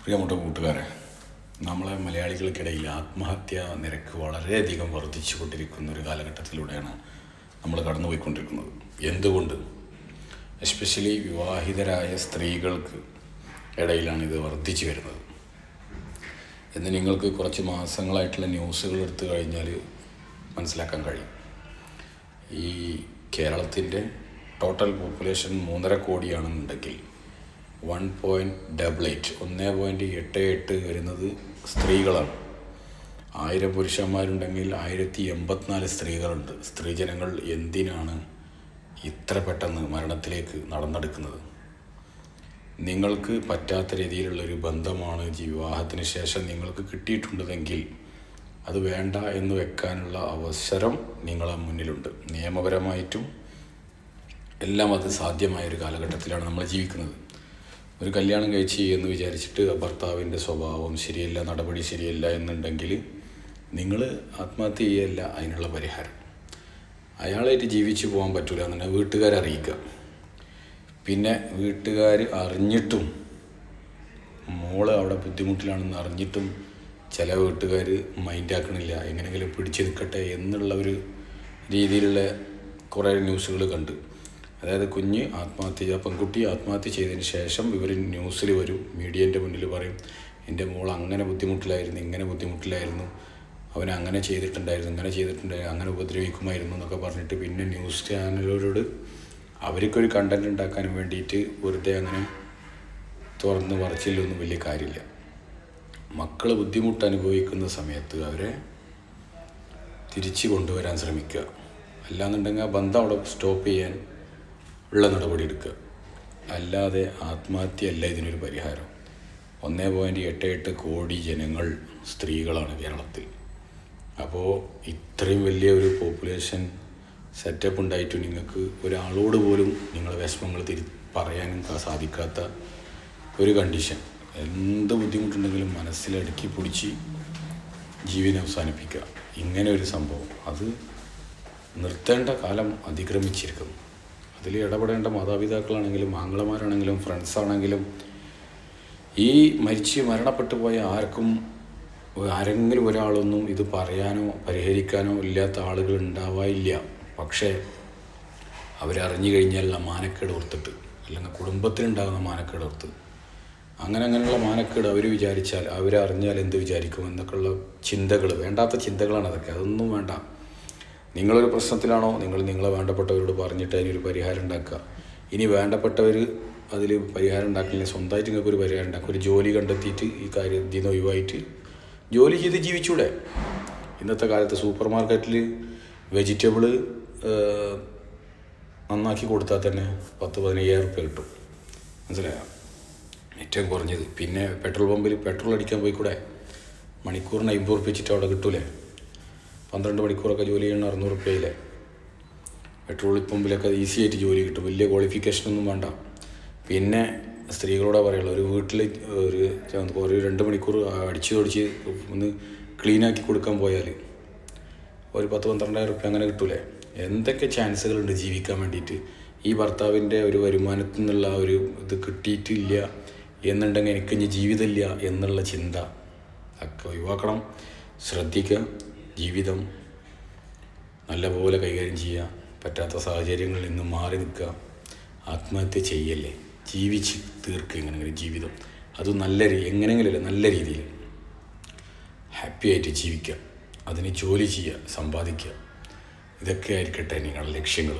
പ്രിയപ്പെട്ട കൂട്ടുകാരെ, നമ്മളെ മലയാളികൾക്കിടയിൽ ആത്മഹത്യാ നിരക്ക് വളരെയധികം വർദ്ധിച്ചു കൊണ്ടിരിക്കുന്ന ഒരു കാലഘട്ടത്തിലൂടെയാണ് നമ്മൾ കടന്നുപോയിക്കൊണ്ടിരിക്കുന്നത്. എന്തുകൊണ്ട്? എസ്പെഷ്യലി വിവാഹിതരായ സ്ത്രീകൾക്ക് ഇടയിലാണ് ഇത് വർദ്ധിച്ചു വരുന്നത് എന്ന് നിങ്ങൾക്ക് കുറച്ച് മാസങ്ങളായിട്ടുള്ള ന്യൂസുകൾ എടുത്തു കഴിഞ്ഞാൽ മനസ്സിലാക്കാൻ കഴിയും. ഈ കേരളത്തിൻ്റെ ടോട്ടൽ പോപ്പുലേഷൻ 3.5 കോടിയാണെന്നുണ്ടെങ്കിൽ 1.88 വരുന്നത് സ്ത്രീകളാണ്. 1000 പുരുഷന്മാരുണ്ടെങ്കിൽ 1084 സ്ത്രീകളുണ്ട്. സ്ത്രീജനങ്ങൾ എന്തിനാണ് ഇത്ര പെട്ടെന്ന് മരണത്തിലേക്ക് നടന്നെടുക്കുന്നത്? നിങ്ങൾക്ക് പറ്റാത്ത രീതിയിലുള്ളൊരു ബന്ധമാണ് വിവാഹത്തിന് ശേഷം നിങ്ങൾക്ക് കിട്ടിയിട്ടുണ്ടെങ്കിൽ അത് വേണ്ട എന്ന് വെക്കാനുള്ള അവസരം നിങ്ങളെ മുന്നിലുണ്ട്. നിയമപരമായിട്ടും എല്ലാം അത് സാധ്യമായൊരു കാലഘട്ടത്തിലാണ് നമ്മൾ ജീവിക്കുന്നത്. ഒരു കല്യാണം കഴിച്ച് എന്ന് വിചാരിച്ചിട്ട് ഭർത്താവിൻ്റെ സ്വഭാവം ശരിയല്ല, നടപടി ശരിയല്ല എന്നുണ്ടെങ്കിൽ നിങ്ങൾ ആത്മഹത്യ ചെയ്യല്ല അതിനുള്ള പരിഹാരം. അയാളായിട്ട് ജീവിച്ചു പോകാൻ പറ്റില്ല എന്നുണ്ടെങ്കിൽ വീട്ടുകാരെ അറിയിക്കുക. പിന്നെ വീട്ടുകാർ അറിഞ്ഞിട്ടും മോള് അവിടെ ബുദ്ധിമുട്ടിലാണെന്ന് അറിഞ്ഞിട്ടും ചില വീട്ടുകാർ മൈൻഡാക്കണില്ല, എങ്ങനെയെങ്കിലും പിടിച്ചു നിൽക്കട്ടെ എന്നുള്ള ഒരു രീതിയിലുള്ള കുറേ ന്യൂസുകൾ കണ്ട്. അതായത് പെൺകുട്ടി ആത്മഹത്യ ചെയ്തതിന് ശേഷം ഇവർ ന്യൂസിൽ വരും, മീഡിയേൻ്റെ മുന്നിൽ പറയും, എൻ്റെ മോൾ അങ്ങനെ ബുദ്ധിമുട്ടിലായിരുന്നു, ഇങ്ങനെ ബുദ്ധിമുട്ടിലായിരുന്നു, അവൻ അങ്ങനെ ചെയ്തിട്ടുണ്ടായിരുന്നു, അങ്ങനെ ഉപദ്രവിക്കുമായിരുന്നു എന്നൊക്കെ പറഞ്ഞിട്ട് പിന്നെ ന്യൂസ് ചാനലുകളോട് അവർക്കൊരു കണ്ടൻറ് ഉണ്ടാക്കാൻ വേണ്ടിയിട്ട് വെറുതെ അങ്ങനെ തുറന്ന് പറച്ചിലൊന്നും വലിയ കാര്യമില്ല. മക്കൾ ബുദ്ധിമുട്ട് അനുഭവിക്കുന്ന സമയത്ത് അവരെ തിരിച്ചു കൊണ്ടുവരാൻ ശ്രമിക്കുക. അല്ലാന്നുണ്ടെങ്കിൽ ആ ബന്ധം അവിടെ സ്റ്റോപ്പ് ചെയ്യാൻ ഉള്ള നടപടി എടുക്കുക. അല്ലാതെ ആത്മഹത്യയല്ല ഇതിനൊരു പരിഹാരം. 1.88 കോടി ജനങ്ങൾ സ്ത്രീകളാണ് കേരളത്തിൽ. അപ്പോൾ ഇത്രയും വലിയ ഒരു പോപ്പുലേഷൻ സെറ്റപ്പ് ഉണ്ടായിട്ട് നിങ്ങൾക്ക് ഒരാളോട് പോലും നിങ്ങളുടെ വിഷമങ്ങൾ പറയാനും സാധിക്കാത്ത ഒരു കണ്ടീഷൻ. എന്ത് ബുദ്ധിമുട്ടുണ്ടെങ്കിലും മനസ്സിലടുക്കി പിടിച്ച് ജീവനെ അവസാനിപ്പിക്കുക. ഇങ്ങനെ ഒരു സംഭവം അത് നിർത്തേണ്ട കാലം അതിക്രമിച്ചിരിക്കുന്നു. അതിൽ ഇടപെടേണ്ട മാതാപിതാക്കളാണെങ്കിലും ആങ്ങളമാരാണെങ്കിലും ഫ്രണ്ട്സാണെങ്കിലും ഈ മരണപ്പെട്ടു പോയ ആരെങ്കിലും ഒരാളൊന്നും ഇത് പറയാനോ പരിഹരിക്കാനോ ഇല്ലാത്ത ആളുകൾ ഉണ്ടാവാനില്ല. പക്ഷേ അവരറിഞ്ഞു കഴിഞ്ഞാലുള്ള മാനക്കേട് ഓർത്തിട്ട്, അല്ലെങ്കിൽ കുടുംബത്തിനുണ്ടാകുന്ന മാനക്കേട് ഓർത്ത്, അങ്ങനെയുള്ള മാനക്കേട് അവർ വിചാരിച്ചാൽ, അവരറിഞ്ഞാൽ എന്ത് വിചാരിക്കും എന്നൊക്കെയുള്ള ചിന്തകൾ, വേണ്ടാത്ത ചിന്തകളാണ് അതൊക്കെ. അതൊന്നും വേണ്ട. നിങ്ങളൊരു പ്രശ്നത്തിലാണോ, നിങ്ങളെ വേണ്ടപ്പെട്ടവരോട് പറഞ്ഞിട്ട് അതിനൊരു പരിഹാരം ഉണ്ടാക്കുക. ഇനി വേണ്ടപ്പെട്ടവർ അതിൽ പരിഹാരം ഉണ്ടാക്കില്ലെങ്കിൽ സ്വന്തമായിട്ട് നിങ്ങൾക്കൊരു പരിഹാരം ഉണ്ടാക്കുക. ഒരു ജോലി കണ്ടെത്തിയിട്ട് ഈ കാര്യം ഇതിൽ നിന്ന് ഒഴിവായിട്ട് ജോലി ചെയ്ത് ജീവിച്ചൂടെ? ഇന്നത്തെ കാലത്ത് സൂപ്പർ മാർക്കറ്റിൽ വെജിറ്റബിൾ നന്നാക്കി കൊടുത്താൽ തന്നെ 10,000-15,000 റുപ്യ കിട്ടും. മനസ്സിലായോ? ഏറ്റവും കുറഞ്ഞത്. പിന്നെ പെട്രോൾ പമ്പിൽ പെട്രോൾ അടിക്കാൻ പോയിക്കൂടെ? മണിക്കൂറിന് 50 റുപ്യ വെച്ചിട്ട് അവിടെ കിട്ടൂലേ? 12 മണിക്കൂറൊക്കെ ജോലി ചെയ്യണം 600 റുപ്യയിലെ. പെട്രോൾ പമ്പിലൊക്കെ ഈസി ആയിട്ട് ജോലി കിട്ടും, വലിയ ക്വാളിഫിക്കേഷനൊന്നും വേണ്ട. പിന്നെ സ്ത്രീകളോടാ പറയുള്ളൂ, ഒരു വീട്ടിൽ ഒരു 2 മണിക്കൂർ അടിച്ച് ഒന്ന് ക്ലീനാക്കി കൊടുക്കാൻ പോയാൽ ഒരു 10,000-12,000 റുപ്യ അങ്ങനെ കിട്ടൂലേ? എന്തൊക്കെ ചാൻസുകളുണ്ട് ജീവിക്കാൻ വേണ്ടിയിട്ട്. ഈ ഭർത്താവിൻ്റെ ഒരു വരുമാനത്തിൽ നിന്നുള്ള ഒരു ഇത് കിട്ടിയിട്ടില്ല എന്നുണ്ടെങ്കിൽ എനിക്ക് ഇനി ജീവിതമില്ല എന്നുള്ള ചിന്ത ഒക്കെ ഒഴിവാക്കണം. ശ്രദ്ധിക്കുക. ജീവിതം നല്ലപോലെ കൈകാര്യം ചെയ്യുക. പറ്റാത്ത സാഹചര്യങ്ങളിൽ നിന്ന് മാറി നിൽക്കുക. ആത്മഹത്യ ചെയ്യല്ലേ, ജീവിച്ച് തീർക്കുക. എങ്ങനെയെങ്കിലും ജീവിതം അത് എങ്ങനെയെങ്കിലും നല്ല രീതിയിൽ ഹാപ്പി ആയിട്ട് ജീവിക്കുക. അതിന് ജോലി ചെയ്യുക, സമ്പാദിക്കുക. ഇതൊക്കെ ആയിരിക്കട്ടെ നിങ്ങളുടെ ലക്ഷ്യങ്ങൾ.